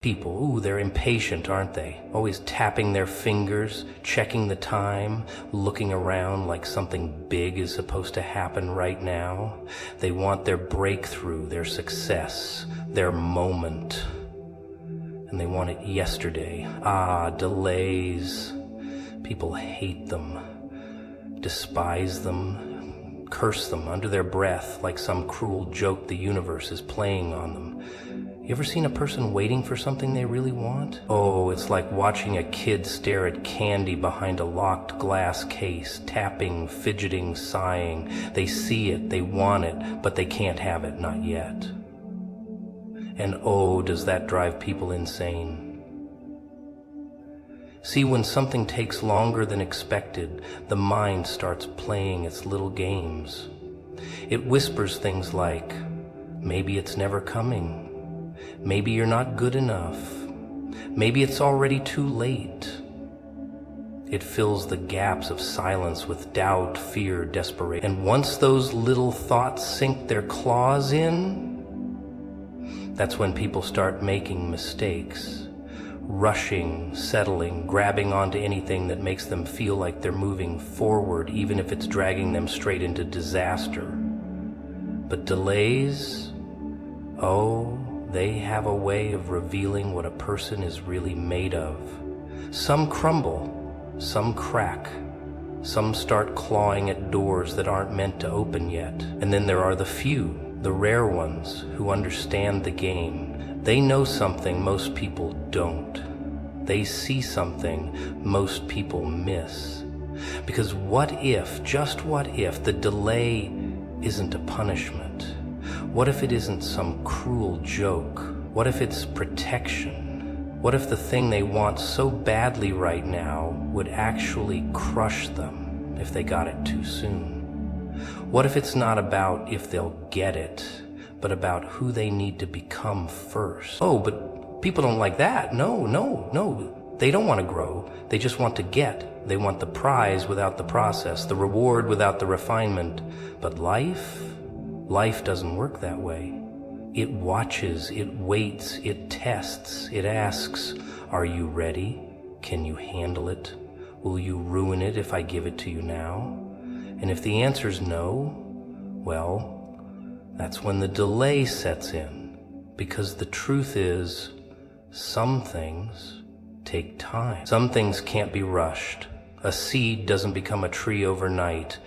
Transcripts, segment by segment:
People, ooh, they're impatient, aren't they? Always tapping their fingers, checking the time, looking around like something big is supposed to happen right now. They want their breakthrough, their success, their moment. And they want it yesterday. Delays. People hate them, despise them, curse them under their breath like some cruel joke the universe is playing on them. You ever seen a person waiting for something they really want? Oh, it's like watching a kid stare at candy behind a locked glass case, tapping, fidgeting, sighing. They see it, they want it, but they can't have it, not yet. And oh, does that drive people insane. See, when something takes longer than expected, the mind starts playing its little games. It whispers things like, maybe it's never coming. Maybe you're not good enough. Maybe it's already too late. It fills the gaps of silence with doubt, fear, desperation. And once those little thoughts sink their claws in, that's when people start making mistakes. Rushing, settling, grabbing onto anything that makes them feel like they're moving forward, even if it's dragging them straight into disaster. But delays, oh, they have a way of revealing what a person is really made of. Some crumble, some crack, some start clawing at doors that aren't meant to open yet. And then there are the few, the rare ones, who understand the game. They know something most people don't. They see something most people miss. Because what if, just what if, the delay isn't a punishment? What if it isn't some cruel joke? What if it's protection? What if the thing they want so badly right now would actually crush them if they got it too soon? What if it's not about if they'll get it, but about who they need to become first? Oh, but people don't like that. No. They don't want to grow. They just want to get. They want the prize without the process, the reward without the refinement. But life doesn't work that way. It watches, it waits, it tests, it asks, are you ready? Can you handle it? Will you ruin it if I give it to you now? And if the answer's no, well, that's when the delay sets in. Because the truth is, some things take time. Some things can't be rushed. A seed doesn't become a tree overnight.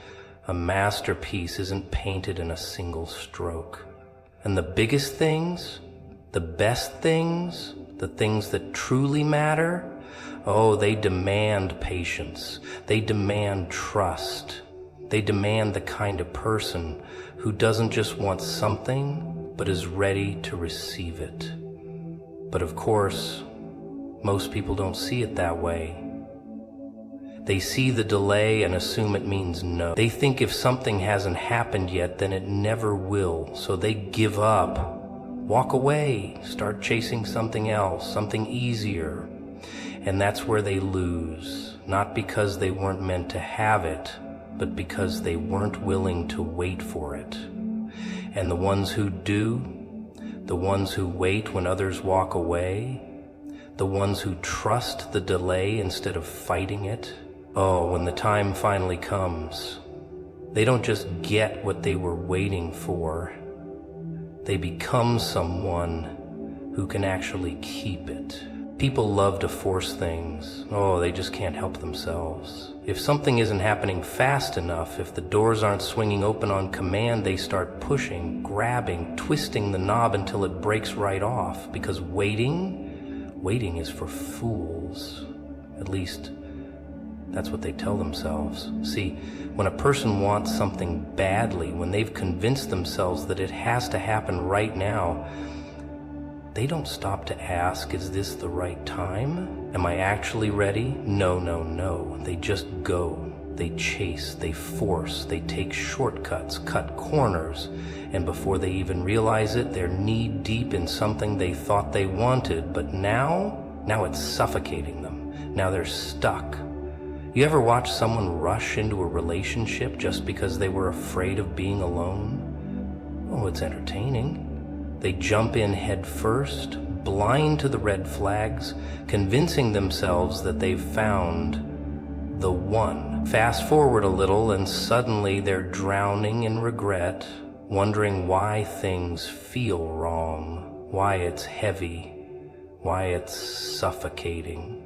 A masterpiece isn't painted in a single stroke. And the biggest things, the best things, the things that truly matter, oh, they demand patience. They demand trust. They demand the kind of person who doesn't just want something, but is ready to receive it. But of course, most people don't see it that way. They see the delay and assume it means no. They think if something hasn't happened yet, then it never will. So they give up, walk away, start chasing something else, something easier. And that's where they lose, not because they weren't meant to have it, but because they weren't willing to wait for it. And the ones who do, the ones who wait when others walk away, the ones who trust the delay instead of fighting it, oh, when the time finally comes, they don't just get what they were waiting for. They become someone who can actually keep it. People love to force things. Oh, they just can't help themselves. If something isn't happening fast enough, if the doors aren't swinging open on command, they start pushing, grabbing, twisting the knob until it breaks right off. Because waiting is for fools. At least, that's what they tell themselves. See, when a person wants something badly, when they've convinced themselves that it has to happen right now, they don't stop to ask, is this the right time? Am I actually ready? No. They just go. They chase, they force, they take shortcuts, cut corners, and before they even realize it, they're knee-deep in something they thought they wanted, but now it's suffocating them. Now they're stuck. You ever watch someone rush into a relationship just because they were afraid of being alone? Oh, it's entertaining. They jump in head first, blind to the red flags, convincing themselves that they've found the one. Fast forward a little and suddenly they're drowning in regret, wondering why things feel wrong, why it's heavy, why it's suffocating.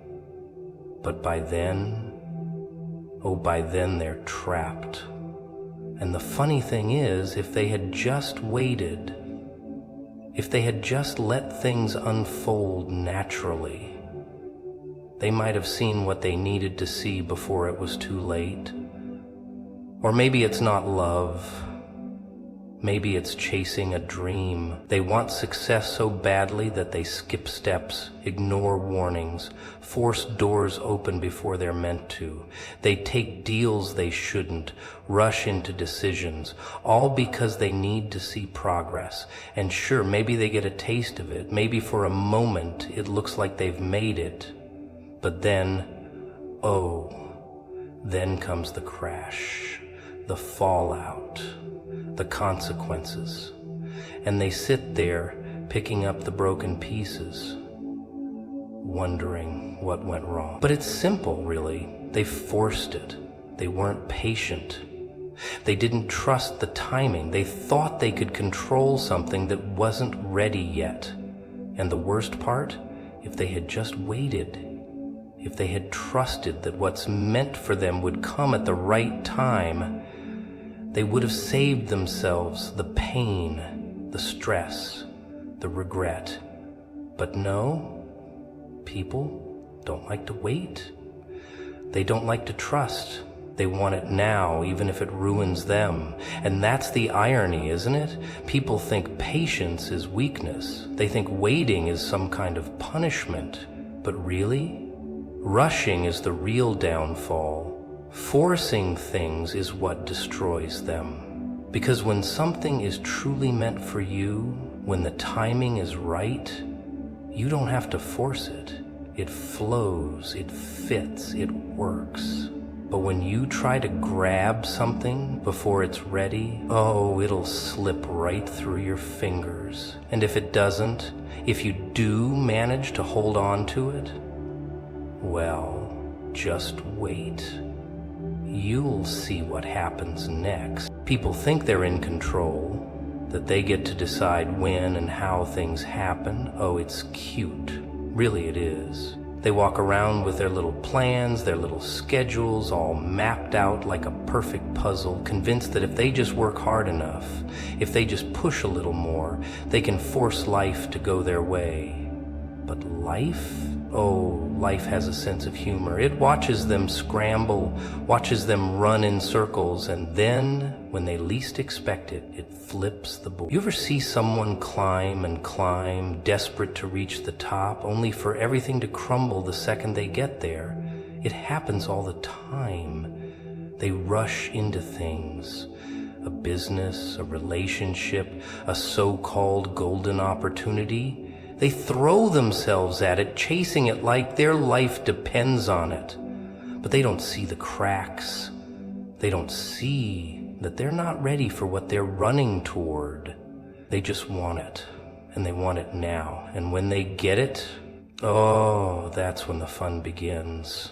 But by then they're trapped. And the funny thing is, if they had just waited, if they had just let things unfold naturally, they might have seen what they needed to see before it was too late. Or maybe it's not love. Maybe it's chasing a dream. They want success so badly that they skip steps, ignore warnings, force doors open before they're meant to. They take deals they shouldn't, rush into decisions, all because they need to see progress. And sure, maybe they get a taste of it. Maybe for a moment it looks like they've made it. But then, then comes the crash, the fallout, the consequences, and they sit there picking up the broken pieces, wondering what went wrong. But it's simple, really. They forced it. They weren't patient. They didn't trust the timing. They thought they could control something that wasn't ready yet. And the worst part, if they had just waited, if they had trusted that what's meant for them would come at the right time, they would have saved themselves the pain, the stress, the regret. But no, people don't like to wait. They don't like to trust. They want it now, even if it ruins them. And that's the irony, isn't it? People think patience is weakness. They think waiting is some kind of punishment. But really, rushing is the real downfall. Forcing things is what destroys them. Because when something is truly meant for you, when the timing is right, you don't have to force it. It flows, it fits, it works. But when you try to grab something before it's ready, it'll slip right through your fingers. And if it doesn't, if you do manage to hold on to it, well, just wait. You'll see what happens next. People think they're in control, that they get to decide when and how things happen. Oh, it's cute. Really, it is. They walk around with their little plans, their little schedules, all mapped out like a perfect puzzle, convinced that if they just work hard enough, if they just push a little more, they can force life to go their way. But life? Life has a sense of humor. It watches them scramble, watches them run in circles, and then, when they least expect it, it flips the board. You ever see someone climb and climb, desperate to reach the top, only for everything to crumble the second they get there? It happens all the time. They rush into things. A business, a relationship, a so-called golden opportunity. They throw themselves at it, chasing it like their life depends on it. But they don't see the cracks. They don't see that they're not ready for what they're running toward. They just want it, and they want it now. And when they get it, that's when the fun begins.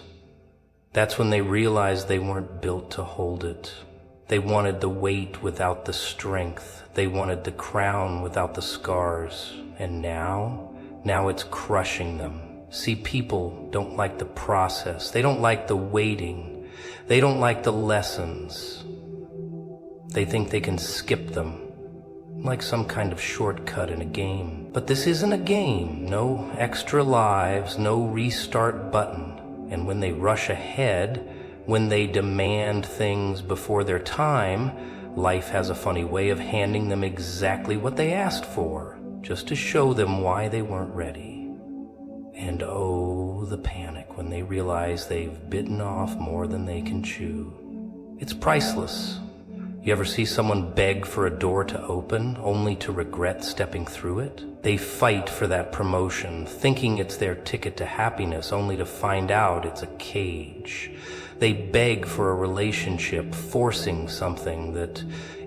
That's when they realize they weren't built to hold it. They wanted the weight without the strength. They wanted the crown without the scars. And now it's crushing them. See, people don't like the process. They don't like the waiting. They don't like the lessons. They think they can skip them, like some kind of shortcut in a game. But this isn't a game. No extra lives, no restart button. And when they rush ahead, when they demand things before their time, life has a funny way of handing them exactly what they asked for, just to show them why they weren't ready. And the panic when they realize they've bitten off more than they can chew. It's priceless. You ever see someone beg for a door to open, only to regret stepping through it? They fight for that promotion, thinking it's their ticket to happiness, only to find out it's a cage. They beg for a relationship, forcing something that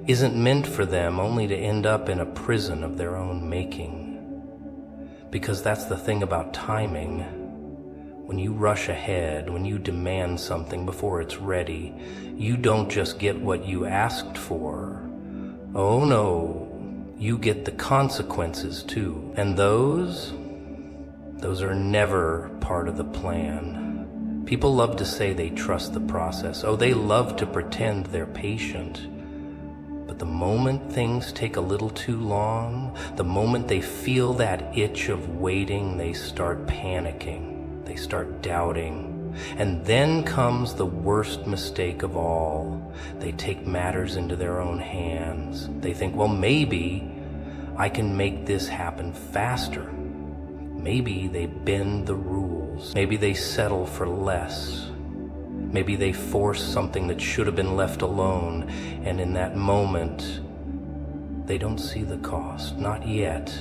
isn't meant for them, only to end up in a prison of their own making. Because that's the thing about timing. When you rush ahead, when you demand something before it's ready, you don't just get what you asked for. Oh no, you get the consequences too. And those are never part of the plan. People love to say they trust the process. Oh, they love to pretend they're patient. But the moment things take a little too long, the moment they feel that itch of waiting, they start panicking. They start doubting. And then comes the worst mistake of all. They take matters into their own hands. They think, well, maybe I can make this happen faster. Maybe they bend the rules. Maybe they settle for less. Maybe they force something that should have been left alone, and in that moment, they don't see the cost, not yet.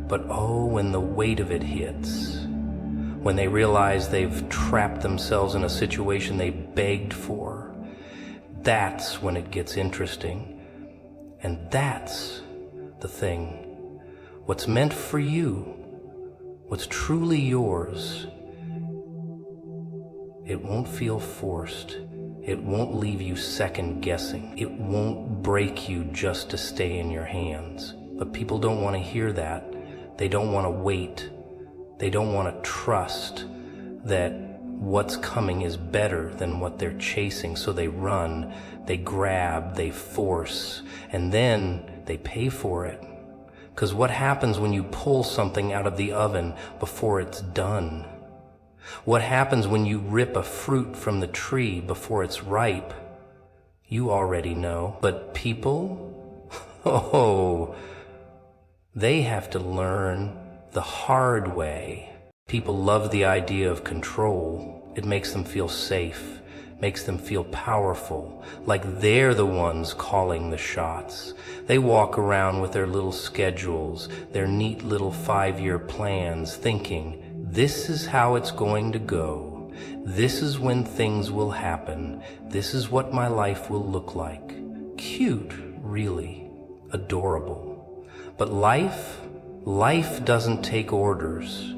But oh, when the weight of it hits, when they realize they've trapped themselves in a situation they begged for, that's when it gets interesting. And that's the thing. What's meant for you, what's truly yours, it won't feel forced. It won't leave you second guessing. It won't break you just to stay in your hands. But people don't want to hear that. They don't want to wait. They don't want to trust that what's coming is better than what they're chasing. So they run, they grab, they force, and then they pay for it. Because what happens when you pull something out of the oven before it's done? What happens when you rip a fruit from the tree before it's ripe? You already know. But people, oh, they have to learn the hard way. People love the idea of control. It makes them feel safe, makes them feel powerful, like they're the ones calling the shots. They walk around with their little schedules, their neat little 5-year plans, thinking, this is how it's going to go. This is when things will happen. This is what my life will look like. Cute, really. Adorable. But life doesn't take orders.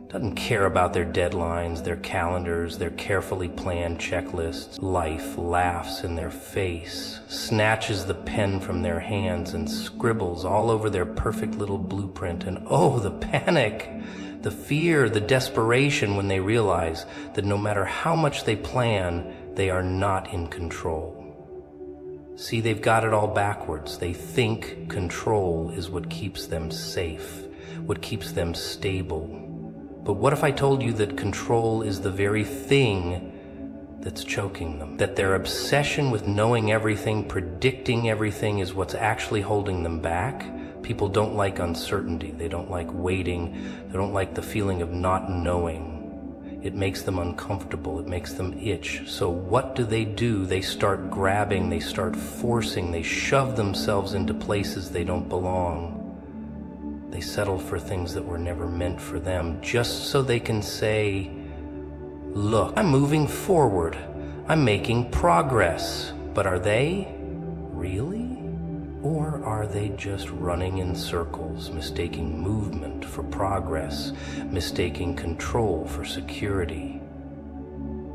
Doesn't care about their deadlines, their calendars, their carefully planned checklists. Life laughs in their face, snatches the pen from their hands and scribbles all over their perfect little blueprint. And oh, the panic! The fear, the desperation when they realize that no matter how much they plan, they are not in control. See, they've got it all backwards. They think control is what keeps them safe, what keeps them stable. But what if I told you that control is the very thing that's choking them? That their obsession with knowing everything, predicting everything is what's actually holding them back? People don't like uncertainty. They don't like waiting. They don't like the feeling of not knowing. It makes them uncomfortable. It makes them itch. So what do? They start grabbing. They start forcing. They shove themselves into places they don't belong. They settle for things that were never meant for them, just so they can say, look, I'm moving forward. I'm making progress. But are they? Really? Or are they just running in circles, mistaking movement for progress, mistaking control for security?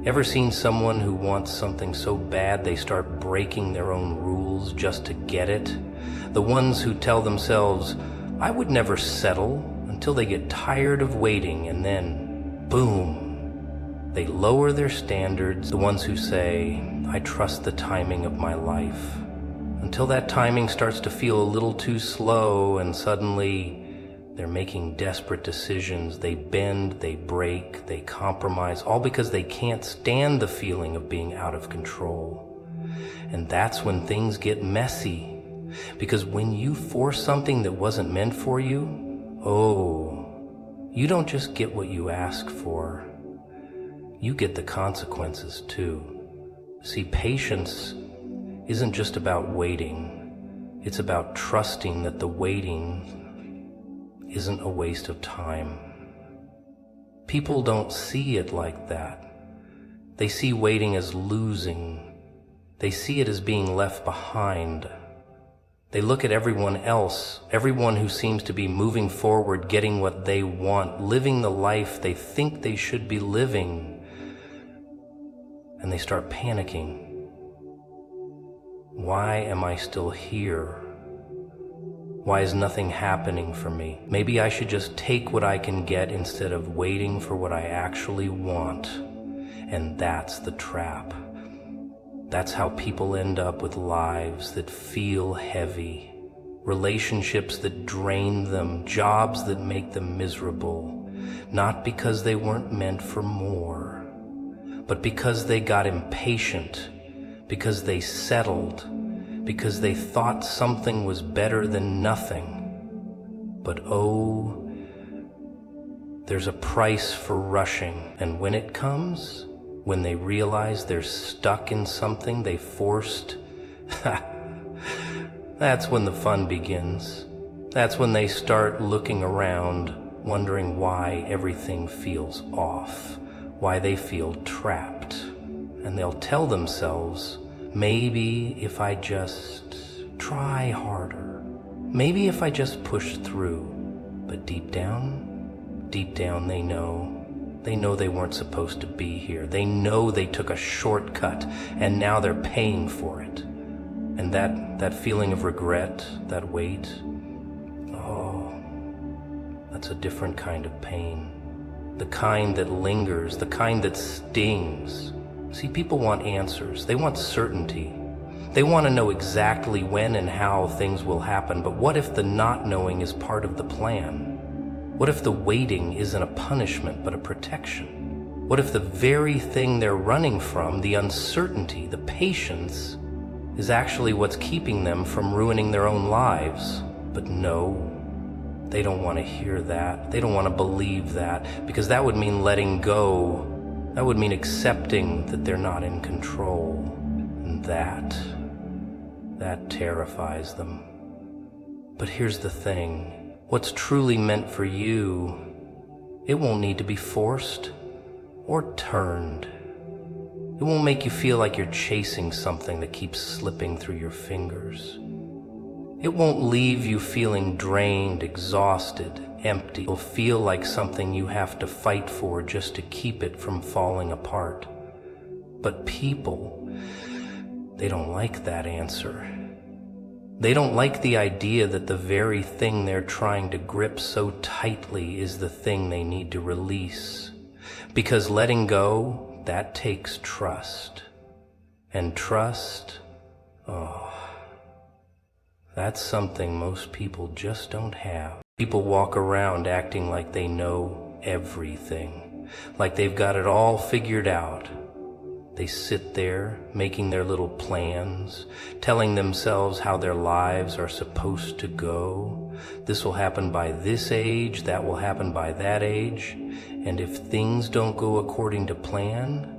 Ever seen someone who wants something so bad they start breaking their own rules just to get it? The ones who tell themselves, I would never settle, until they get tired of waiting, and then, boom, they lower their standards. The ones who say, I trust the timing of my life. Until that timing starts to feel a little too slow, and suddenly they're making desperate decisions. They bend, they break, they compromise, all because they can't stand the feeling of being out of control. And that's when things get messy. Because when you force something that wasn't meant for you, oh, you don't just get what you ask for. You get the consequences too. See, patience isn't just about waiting. It's about trusting that the waiting isn't a waste of time. People don't see it like that. They see waiting as losing. They see it as being left behind. They look at everyone else, everyone who seems to be moving forward, getting what they want, living the life they think they should be living, and they start panicking. Why am I still here? Why is nothing happening for me? Maybe I should just take what I can get instead of waiting for what I actually want. And that's the trap. That's how people end up with lives that feel heavy, relationships that drain them, jobs that make them miserable, not because they weren't meant for more, but because they got impatient, because they settled, because they thought something was better than nothing. But oh, there's a price for rushing, and when it comes, when they realize they're stuck in something they forced, that's when the fun begins. That's when they start looking around, wondering why everything feels off, why they feel trapped. And they'll tell themselves, maybe if I just try harder, maybe if I just push through. But deep down they know. They know they weren't supposed to be here. They know they took a shortcut, and now they're paying for it. And that feeling of regret, that weight, oh, that's a different kind of pain. The kind that lingers, the kind that stings. See, people want answers. They want certainty. They want to know exactly when and how things will happen. But what if the not knowing is part of the plan? What if the waiting isn't a punishment but a protection? What if the very thing they're running from, the uncertainty, the patience, is actually what's keeping them from ruining their own lives? But no, they don't want to hear that. They don't want to believe that, because that would mean letting go. That would mean accepting that they're not in control. And that terrifies them. But here's the thing. What's truly meant for you, it won't need to be forced or turned. It won't make you feel like you're chasing something that keeps slipping through your fingers. It won't leave you feeling drained, exhausted, empty. It'll feel like something you have to fight for just to keep it from falling apart. But people, they don't like that answer. They don't like the idea that the very thing they're trying to grip so tightly is the thing they need to release. Because letting go, that takes trust. And trust, oh, that's something most people just don't have. People walk around acting like they know everything, like they've got it all figured out. They sit there, making their little plans, telling themselves how their lives are supposed to go. This will happen by this age, that will happen by that age. And if things don't go according to plan,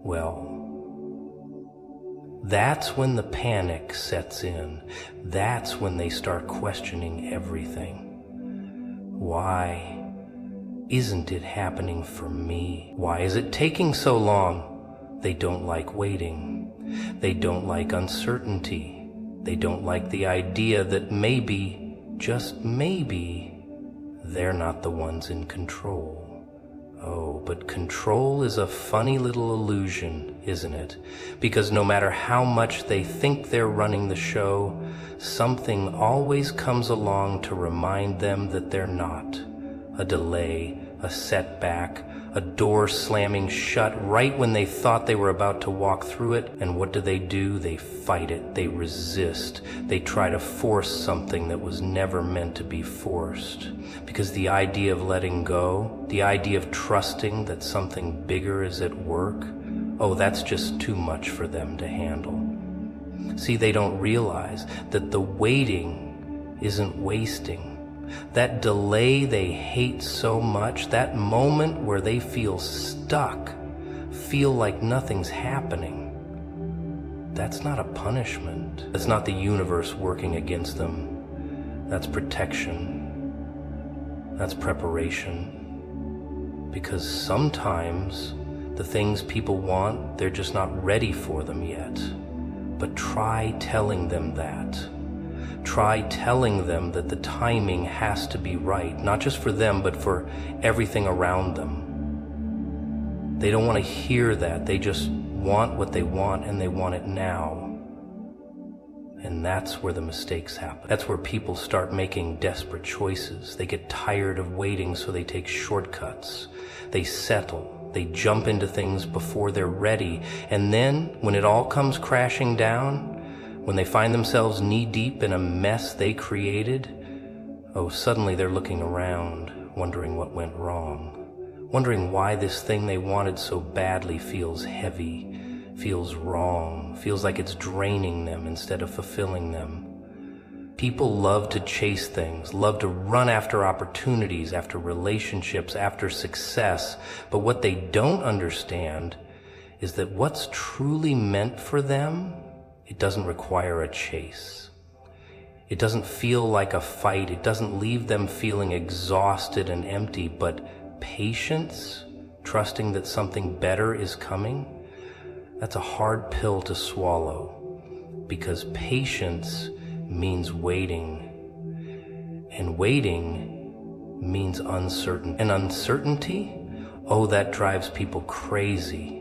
well, that's when the panic sets in. That's when they start questioning everything. Why isn't it happening for me? Why is it taking so long? They don't like waiting. They don't like uncertainty. They don't like the idea that maybe, just maybe, they're not the ones in control. Oh, but control is a funny little illusion, isn't it? Because no matter how much they think they're running the show, something always comes along to remind them that they're not. A delay, a setback, a door slamming shut right when they thought they were about to walk through it. And what do? They fight it. They resist. They try to force something that was never meant to be forced. Because the idea of letting go, the idea of trusting that something bigger is at work, oh, that's just too much for them to handle. See, they don't realize that the waiting isn't wasting. That delay they hate so much, that moment where they feel stuck, feel like nothing's happening, that's not a punishment. That's not the universe working against them. That's protection. That's preparation. Because sometimes the things people want, they're just not ready for them yet. But try telling them that. Try telling them that the timing has to be right, not just for them, but for everything around them. They don't want to hear that. They just want what they want, and they want it now. And that's where the mistakes happen. That's where people start making desperate choices. They get tired of waiting, so they take shortcuts. They settle. They jump into things before they're ready. And then, when it all comes crashing down, when they find themselves knee-deep in a mess they created, suddenly they're looking around, wondering what went wrong, wondering why this thing they wanted so badly feels heavy, feels wrong, feels like it's draining them instead of fulfilling them. People love to chase things, love to run after opportunities, after relationships, after success, but what they don't understand is that what's truly meant for them, it doesn't require a chase. It doesn't feel like a fight. It doesn't leave them feeling exhausted and empty, but patience, trusting that something better is coming, that's a hard pill to swallow, because patience means waiting, and waiting means uncertainty. And uncertainty, that drives people crazy.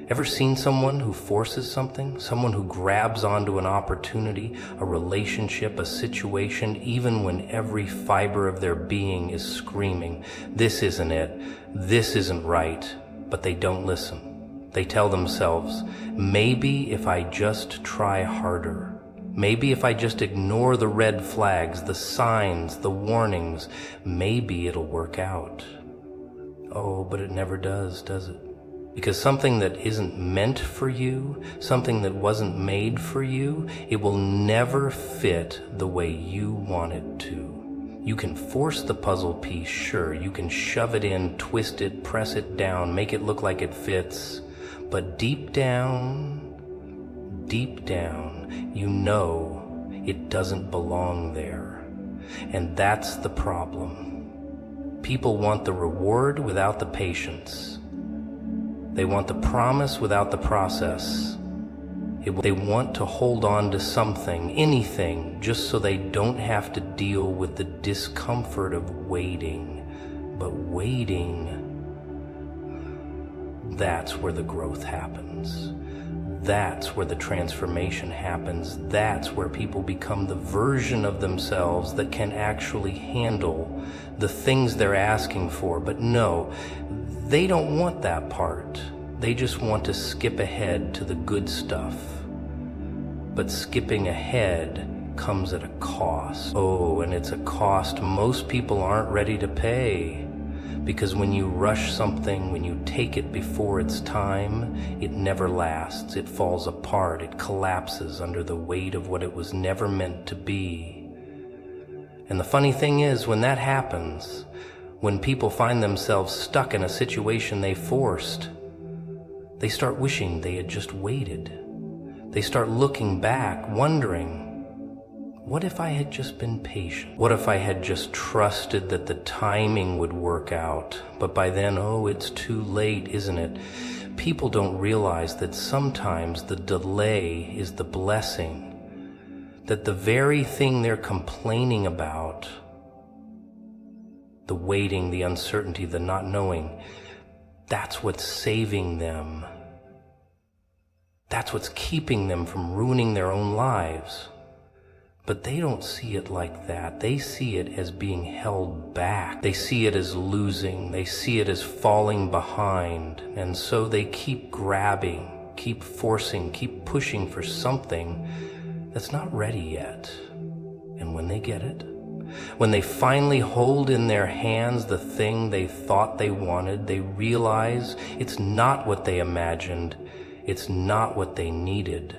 Ever seen someone who forces something? Someone who grabs onto an opportunity, a relationship, a situation, even when every fiber of their being is screaming, this isn't it, this isn't right, but they don't listen. They tell themselves, maybe if I just try harder, maybe if I just ignore the red flags, the signs, the warnings, maybe it'll work out. But it never does it? Because something that isn't meant for you, something that wasn't made for you, it will never fit the way you want it to. You can force the puzzle piece, sure. You can shove it in, twist it, press it down, make it look like it fits. But deep down, you know it doesn't belong there. And that's the problem. People want the reward without the patience. They want the promise without the process. They want to hold on to something, anything, just so they don't have to deal with the discomfort of waiting. But waiting, that's where the growth happens. That's where the transformation happens. That's where people become the version of themselves that can actually handle the things they're asking for. But no, they don't want that part. They just want to skip ahead to the good stuff. But skipping ahead comes at a cost. And it's a cost most people aren't ready to pay. Because when you rush something, when you take it before its time, it never lasts. It falls apart. It collapses under the weight of what it was never meant to be. And the funny thing is, when that happens, when people find themselves stuck in a situation they forced, they start wishing they had just waited. They start looking back, wondering, what if I had just been patient? What if I had just trusted that the timing would work out? But by then, it's too late, isn't it? People don't realize that sometimes the delay is the blessing. That the very thing they're complaining about, the waiting, the uncertainty, the not knowing, that's what's saving them. That's what's keeping them from ruining their own lives. But they don't see it like that. They see it as being held back. They see it as losing. They see it as falling behind. And so they keep grabbing, keep forcing, keep pushing for something that's not ready yet. And when they get it, when they finally hold in their hands the thing they thought they wanted, they realize it's not what they imagined. It's not what they needed.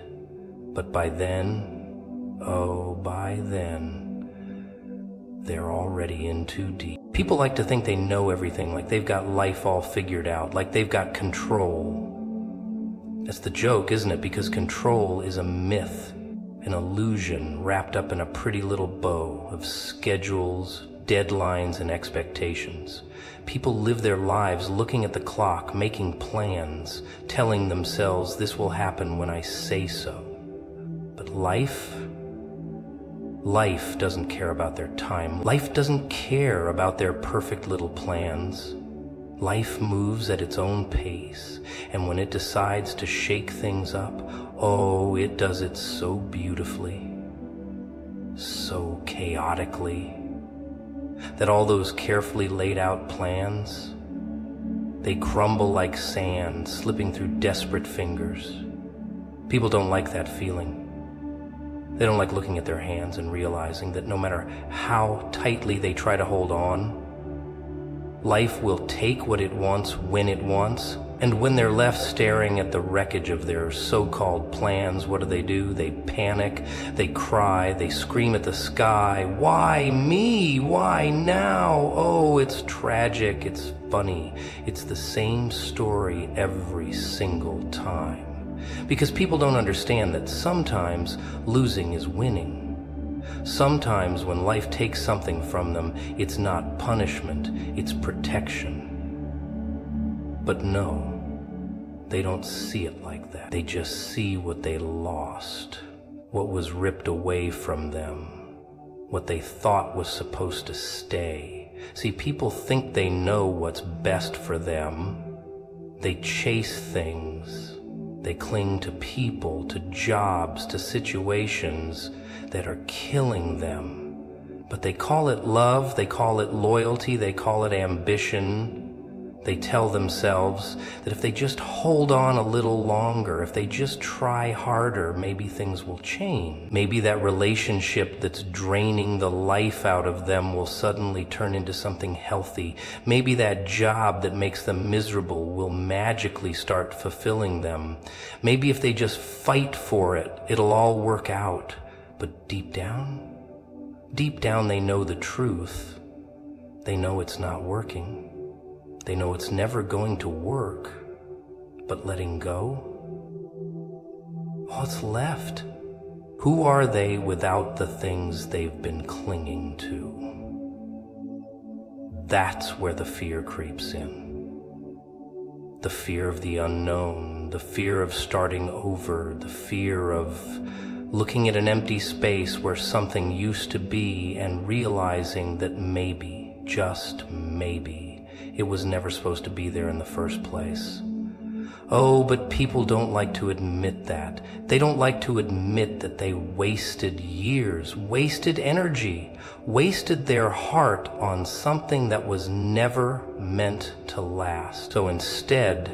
But by then, they're already in too deep. People like to think they know everything, like they've got life all figured out, like they've got control. That's the joke, isn't it? Because control is a myth, an illusion wrapped up in a pretty little bow of schedules, deadlines, and expectations. People live their lives looking at the clock, making plans, telling themselves this will happen when I say so. But life Life doesn't care about their time. Life doesn't care about their perfect little plans. Life moves at its own pace, and when it decides to shake things up, oh, it does it so beautifully, so chaotically, that all those carefully laid out plans, they crumble like sand, slipping through desperate fingers. People don't like that feeling. They don't like looking at their hands and realizing that no matter how tightly they try to hold on, life will take what it wants when it wants, and when they're left staring at the wreckage of their so-called plans, what do? They panic, they cry, they scream at the sky, "Why me? Why now? Oh, it's tragic, it's funny, it's the same story every single time." Because people don't understand that sometimes losing is winning. Sometimes when life takes something from them, it's not punishment, it's protection. But no, they don't see it like that. They just see what they lost, what was ripped away from them, what they thought was supposed to stay. See, people think they know what's best for them. They chase things. They cling to people, to jobs, to situations that are killing them. But they call it love, they call it loyalty, they call it ambition. They tell themselves that if they just hold on a little longer, if they just try harder, maybe things will change. Maybe that relationship that's draining the life out of them will suddenly turn into something healthy. Maybe that job that makes them miserable will magically start fulfilling them. Maybe if they just fight for it, it'll all work out. But deep down they know the truth. They know it's not working. They know it's never going to work, but letting go? What's left? Who are they without the things they've been clinging to? That's where the fear creeps in. The fear of the unknown, the fear of starting over, the fear of looking at an empty space where something used to be and realizing that maybe, just maybe, it was never supposed to be there in the first place. Oh, but people don't like to admit that. They don't like to admit that they wasted years, wasted energy, wasted their heart on something that was never meant to last. So instead,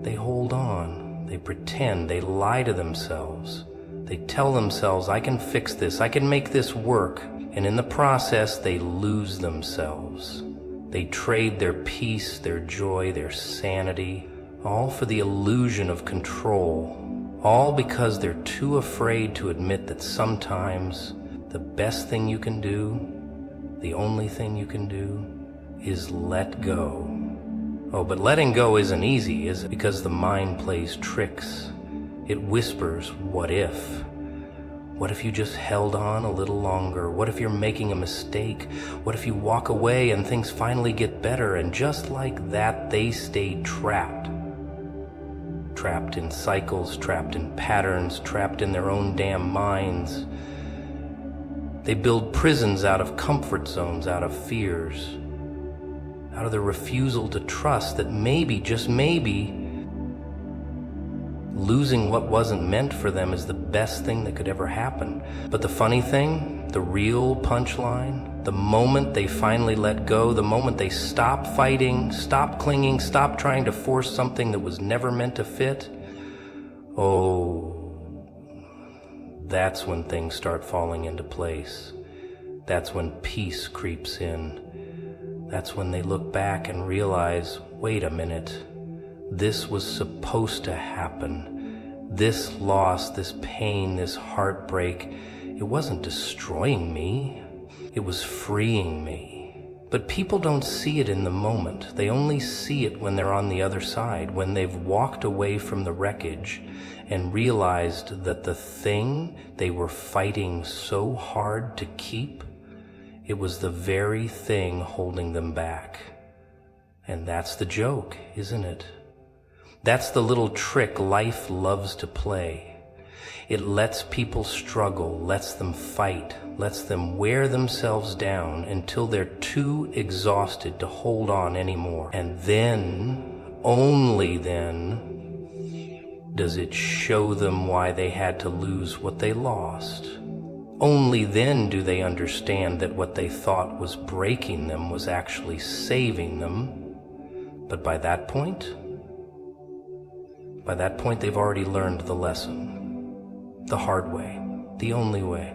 they hold on, they pretend, they lie to themselves. They tell themselves, I can fix this, I can make this work. And in the process, they lose themselves. They trade their peace, their joy, their sanity, all for the illusion of control, all because they're too afraid to admit that sometimes the best thing you can do, the only thing you can do, is let go. Oh, but letting go isn't easy, is it? Because the mind plays tricks. It whispers, what if? What if you just held on a little longer? What if you're making a mistake? What if you walk away and things finally get better? And just like that, they stayed trapped. Trapped in cycles, trapped in patterns, trapped in their own damn minds. They build prisons out of comfort zones, out of fears, out of the refusal to trust that maybe, just maybe, losing what wasn't meant for them is the best thing that could ever happen. But the funny thing, the real punchline, the moment they finally let go, the moment they stop fighting, stop clinging, stop trying to force something that was never meant to fit, oh, that's when things start falling into place. That's when peace creeps in. That's when they look back and realize, wait a minute, this was supposed to happen. This loss, this pain, this heartbreak, it wasn't destroying me. It was freeing me. But people don't see it in the moment. They only see it when they're on the other side, when they've walked away from the wreckage and realized that the thing they were fighting so hard to keep, it was the very thing holding them back. And that's the joke, isn't it? That's the little trick life loves to play. It lets people struggle, lets them fight, lets them wear themselves down until they're too exhausted to hold on anymore. And then, only then, does it show them why they had to lose what they lost. Only then do they understand that what they thought was breaking them was actually saving them. But by that point, they've already learned the lesson. The hard way, the only way.